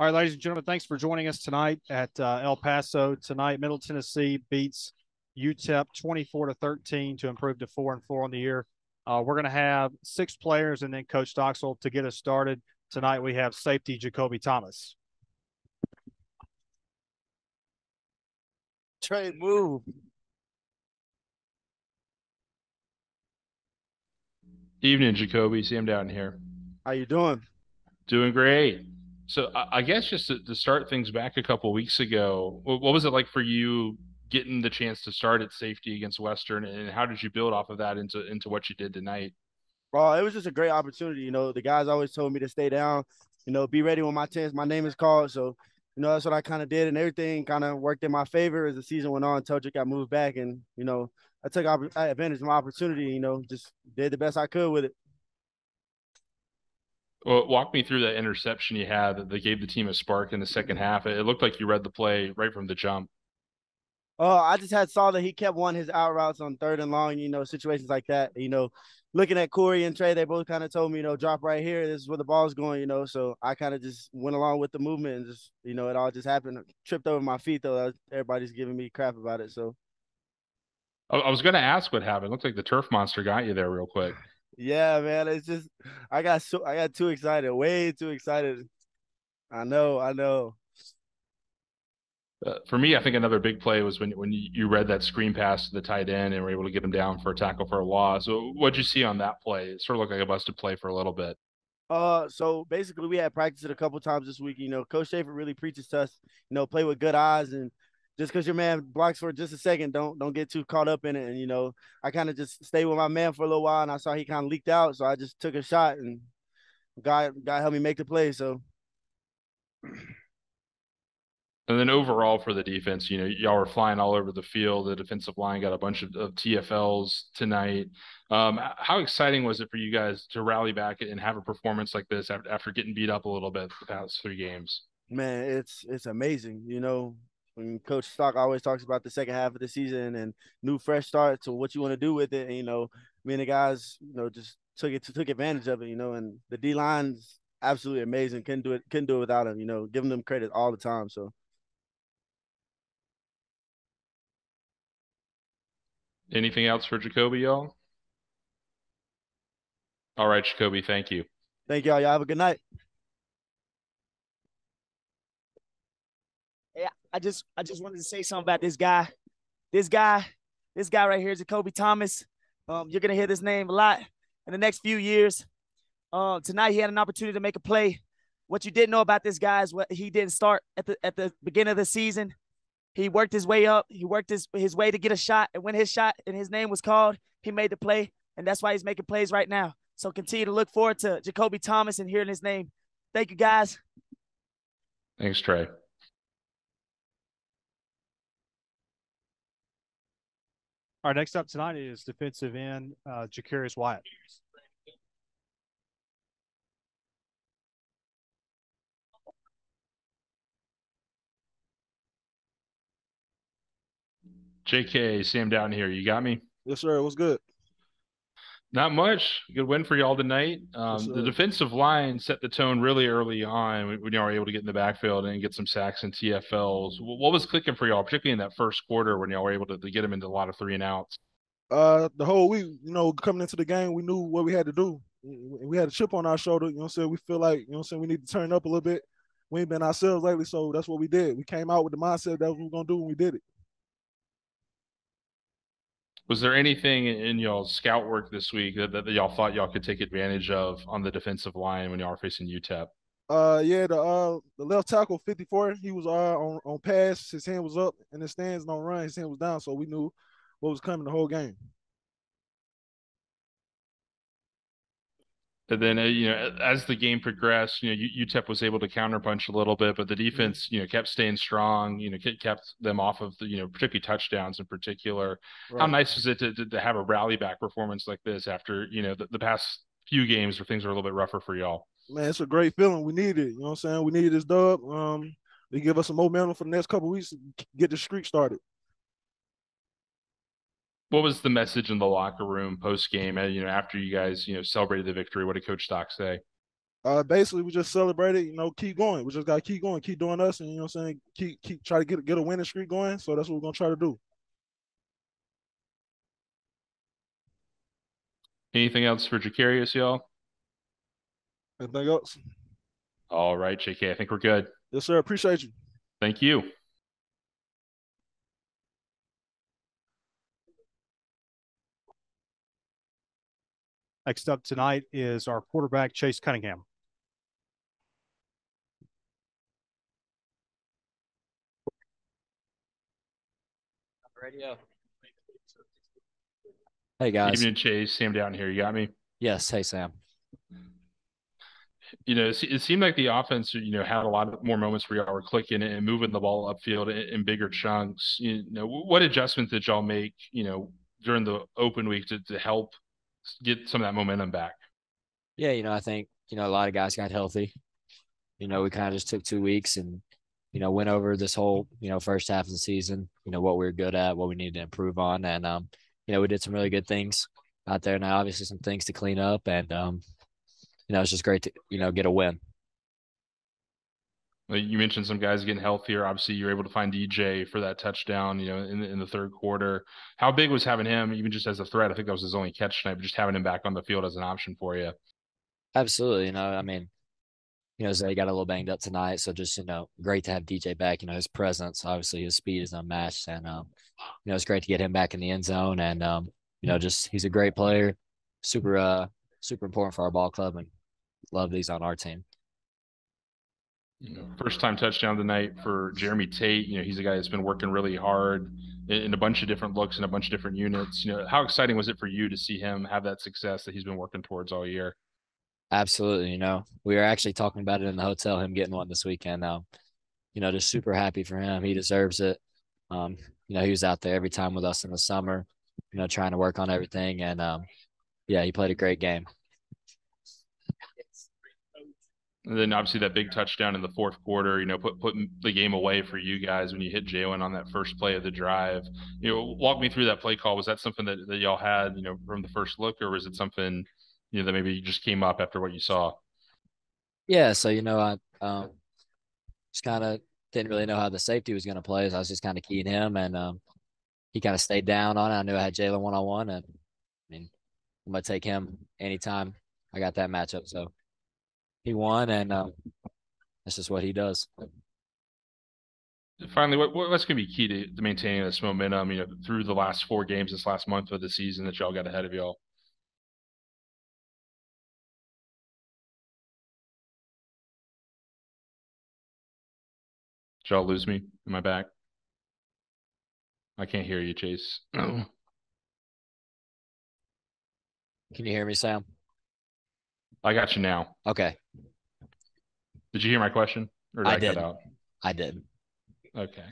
All right, ladies and gentlemen, thanks for joining us tonight at El Paso. Tonight, Middle Tennessee beats UTEP 24-13 to improve to 4-4 on the year. We're going to have 6 players and then Coach Doxel to get us started. Tonight, we have safety Jacoby Thomas. Trey, move. Evening, Jacoby. See him down here. How you doing? Doing great. So I guess just to start things back a couple weeks ago, what was it like for you getting the chance to start at safety against Western, and how did you build off of that into what you did tonight? Bro, it was just a great opportunity. The guys always told me to stay down, be ready when my name is called. So, that's what I kind of did, and everything kind of worked in my favor as the season went on. Told you got moved back, and I took advantage of my opportunity. Just did the best I could with it. Well, walk me through that interception you had that gave the team a spark in the second half. It looked like you read the play right from the jump. I just saw that he kept wanting his out routes on 3rd and long, situations like that. Looking at Corey and Trey, they both kind of told me, drop right here. This is where the ball's going, So I kind of just went along with the movement and just, it all just happened. Tripped over my feet, though. Everybody's giving me crap about it. So, I was going to ask what happened. It looked like the turf monster got you there real quick. yeah, man. It's just, I got too excited, way too excited. I know. For me, I think another big play was when you read that screen pass to the tight end and were able to get him down for a tackle for a loss. So what'd you see on that play? It sort of looked like a busted play for a little bit. So basically we had practiced it a couple times this week. Coach Schaefer really preaches to us, play with good eyes, and just because your man blocks for just a second, don't get too caught up in it. And I kind of just stayed with my man for a little while, and I saw he kind of leaked out, so I just took a shot, and God helped me make the play. So And then overall for the defense, y'all were flying all over the field. The defensive line got a bunch of TFLs tonight. How exciting was it for you guys to rally back and have a performance like this after getting beat up a little bit the past 3 games? man, it's amazing. When Coach Stock always talks about the second half of the season and new fresh start to what you want to do with it. And, me and the guys, just took advantage of it. And the D line's absolutely amazing. Couldn't do it without him. Giving them credit all the time. So. Anything else for Jacoby, y'all? All right, Jacoby, thank you. Thank y'all. Y'all have a good night. Yeah, I just wanted to say something about this guy. This guy, this guy right here, Jacoby Thomas. You're gonna hear this name a lot in the next few years. Tonight he had an opportunity to make a play. What you didn't know about this guy is what he didn't start at the beginning of the season. He worked his way up. He worked his way to get a shot, and when his shot and his name was called, he made the play, and that's why he's making plays right now. So continue to look forward to Jacoby Thomas and hearing his name. Thank you, guys. Thanks, Trey. Our next up tonight is defensive end Jacarius Wyatt. JK, Sam down here. You got me? Yes, sir. What's good? Not much. Good win for y'all tonight. Yes, The sir. defensive line set the tone really early on when y'all were able to get in the backfield and get some sacks and TFLs. What was clicking for y'all, particularly in that first quarter when y'all were able to get them into a lot of 3-and-outs? The whole week, coming into the game, we knew what we had to do. We had a chip on our shoulder. You know what I'm saying? We feel like, we need to turn up a little bit. We ain't been ourselves lately, so that's what we did. We came out with the mindset that we were gonna do, and we did it. Was there anything in y'all's scout work this week that y'all thought y'all could take advantage of on the defensive line when y'all were facing UTEP? Yeah, the left tackle 54, he was on pass, his hand was up in the stands, and on run, his hand was down, so we knew what was coming the whole game. And then, as the game progressed, UTEP was able to counterpunch a little bit, but the defense, kept staying strong, kept them off of the, particularly touchdowns in particular. How Right. nice was it to have a rally back performance like this after, the past few games where things were a little bit rougher for y'all? Man, it's a great feeling. We need it. You know what I'm saying? We need this dub. They give us some momentum for the next couple of weeks to get the streak started. What was the message in the locker room post game, after you guys, celebrated the victory? What did Coach Stock say? Basically, we just celebrated, keep going. We just got to keep going, keep doing us, and, keep try to get a winning streak going. So that's what we're going to try to do. Anything else for Jacarius, y'all? Anything else? All right, JK, I think we're good. Yes, sir. Appreciate you. Thank you. Next up tonight is our quarterback, Chase Cunningham. Radio. Hey guys. Evening, Chase. Sam down here. You got me? Yes. Hey Sam. It seemed like the offense, had a lot more moments where y'all were clicking and moving the ball upfield in bigger chunks. What adjustments did y'all make, during the open week to help get some of that momentum back? Yeah, I think, a lot of guys got healthy. We kind of just took 2 weeks and, went over this whole, first half of the season, what we were good at, what we needed to improve on. And, we did some really good things out there. Now, obviously some things to clean up and, it's just great to, get a win. You mentioned some guys getting healthier. Obviously, you were able to find DJ for that touchdown, in the third quarter. How big was having him, even just as a threat? I think that was his only catch tonight, but just having him back on the field as an option for you. Absolutely. Zay got a little banged up tonight, so just, great to have DJ back. His presence, obviously his speed is unmatched, and it's great to get him back in the end zone. And just he's a great player, super important for our ball club, and love that he's on our team. First time touchdown tonight for Jeremy Tate. He's a guy that's been working really hard in a bunch of different looks and a bunch of different units. How exciting was it for you to see him have that success that he's been working towards all year? Absolutely. We were actually talking about it in the hotel, him getting one this weekend. Just super happy for him. He deserves it. He was out there every time with us in the summer, trying to work on everything. And he played a great game. And then obviously that big touchdown in the fourth quarter, putting the game away for you guys when you hit Jalen on that first play of the drive. Walk me through that play call. Was that something that y'all had, from the first look, or was it something, that maybe just came up after what you saw? Yeah. So, I just kind of didn't really know how the safety was going to play. So I was just kind of keying him, and he kind of stayed down on it. I knew I had Jalen one-on-one, and I'm going to take him anytime I got that matchup. So he won, and that's just what he does. Finally, what's going to be key to maintaining this momentum, through the last 4 games, this last month of the season that y'all got ahead of y'all? Did y'all lose me? Am I back? I can't hear you, Chase. Can you hear me, Sam? I got you now. Okay. Did you hear my question? Or did I cut out? I did. Okay.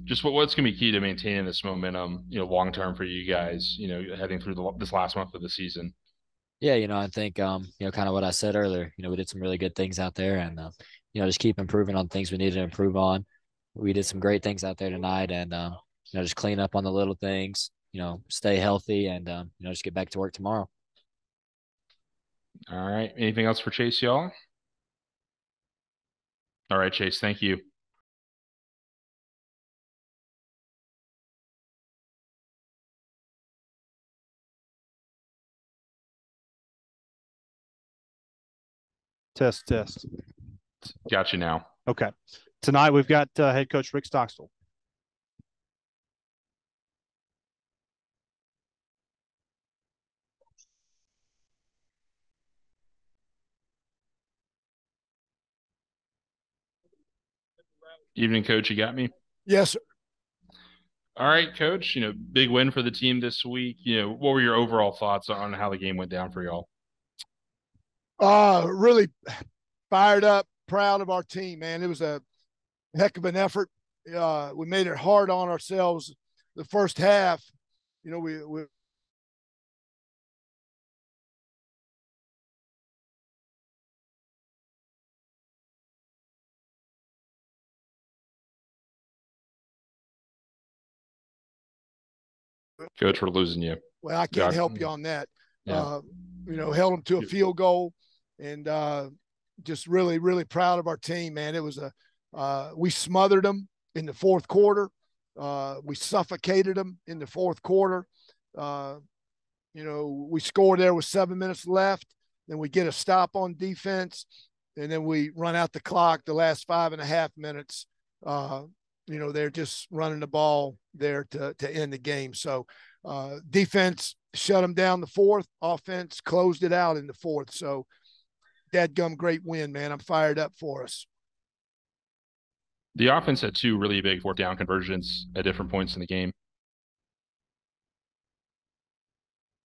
Just what's going to be key to maintaining this momentum, long term for you guys, heading through this last month of the season? Yeah, I think, kind of what I said earlier, we did some really good things out there, and, just keep improving on things we needed to improve on. We did some great things out there tonight, and, just clean up on the little things, stay healthy, and, just get back to work tomorrow. All right. Anything else for Chase, y'all? All right, Chase. Thank you. Test. Got you now. Okay. Tonight we've got head coach Rick Stockstill. Evening, Coach. You got me? Yes, sir. All right, Coach. Big win for the team this week. What were your overall thoughts on how the game went down for y'all? Really fired up, proud of our team, man. It was a heck of an effort. We made it hard on ourselves the first half. We Coach, we're losing you. well, I can't help you on that. Held them to a field goal, and just really, really proud of our team, man. It was we smothered them in the fourth quarter. We suffocated them in the fourth quarter. We scored there with 7 minutes left. Then we get a stop on defense, and then we run out the clock the last 5.5 minutes. They're just running the ball there to end the game. So defense shut them down the fourth. Offense closed it out in the fourth. So dadgum great win, man. I'm fired up for us. The offense had 2 really big fourth down conversions at different points in the game.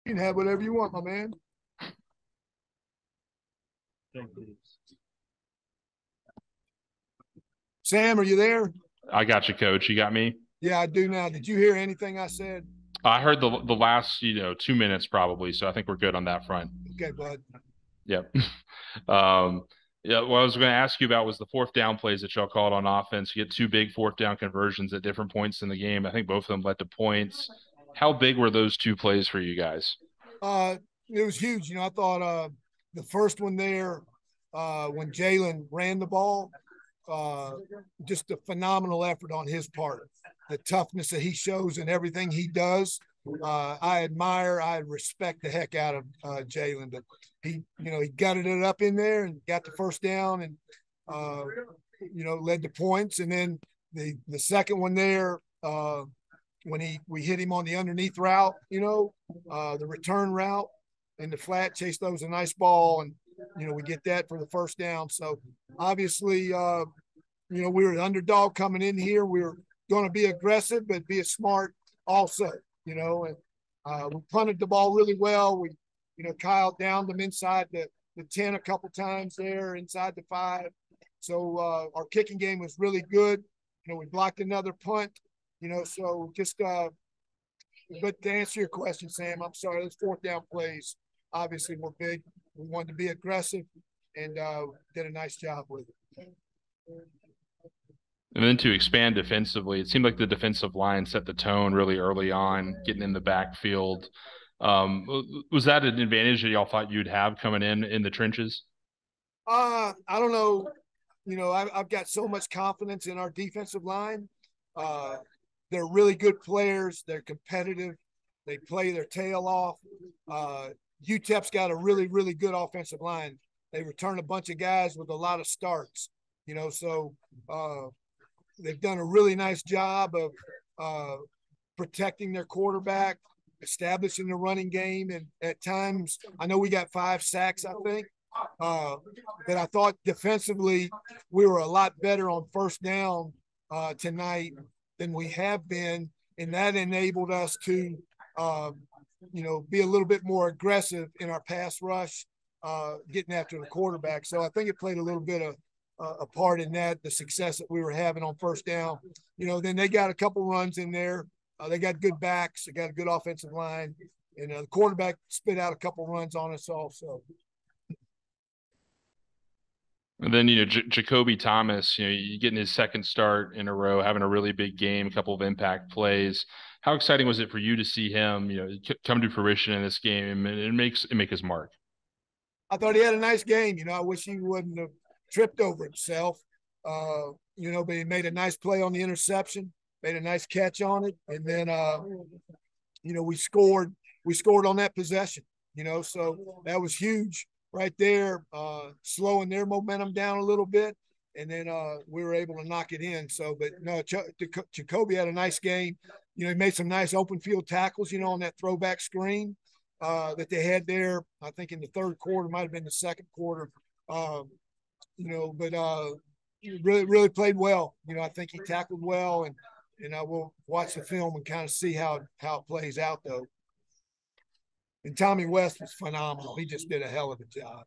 You can have whatever you want, my man. Sam, are you there? I got you, Coach. You got me? Yeah, I do now. Did you hear anything I said? I heard the last 2 minutes probably, so I think we're good on that front. Okay, bud. Yep. Yeah, what I was going to ask you about was the fourth down plays that y'all called on offense. You get 2 big fourth down conversions at different points in the game. I think both of them led to points. How big were those 2 plays for you guys? It was huge. I thought the first one there, when Jalen ran the ball, just a phenomenal effort on his part. The toughness that he shows in everything he does. I respect the heck out of Jalen. But he gutted it up in there and got the first down and, led to points. And then the second one there, when we hit him on the underneath route, the return route in the flat, Chase throws a nice ball, and, we get that for the first down. So obviously, we were an underdog coming in here. We were going to be aggressive, but be smart also, and we punted the ball really well. We, Kyle downed them inside the 10 a couple times there, inside the 5. So our kicking game was really good. We blocked another punt, so just but to answer your question, Sam, I'm sorry, those fourth down plays obviously were big. We wanted to be aggressive and did a nice job with it. And then to expand defensively, it seemed like the defensive line set the tone really early on, getting in the backfield. Was that an advantage that y'all thought you'd have coming in the trenches? I don't know. I've got so much confidence in our defensive line. They're really good players. They're competitive. They play their tail off. UTEP's got a really, really good offensive line. They return a bunch of guys with a lot of starts, so they've done a really nice job of protecting their quarterback, establishing the running game. And at times, I know we got 5 sacks, I think. But I thought defensively we were a lot better on first down tonight than we have been. And that enabled us to, be a little bit more aggressive in our pass rush, getting after the quarterback. So I think it played a little bit of a part in that, the success that we were having on first down. Then they got a couple runs in there. They got good backs. They got a good offensive line. And the quarterback spit out a couple runs on us also. And then, Jacoby Thomas, you getting his second start in a row, having a really big game, a couple of impact plays. How exciting was it for you to see him, come to fruition in this game and make his mark? I thought he had a nice game. I wish he wouldn't have tripped over himself, but he made a nice play on the interception, made a nice catch on it. And then, we scored on that possession, so that was huge right there, slowing their momentum down a little bit. And then we were able to knock it in. So, but no, Jacoby had a nice game. He made some nice open field tackles, on that throwback screen that they had there. I think in the third quarter, might have been the second quarter. But really, really played well. I think he tackled well, and we'll watch the film and kind of see how it plays out, though. And Tommy West was phenomenal. He just did a hell of a job.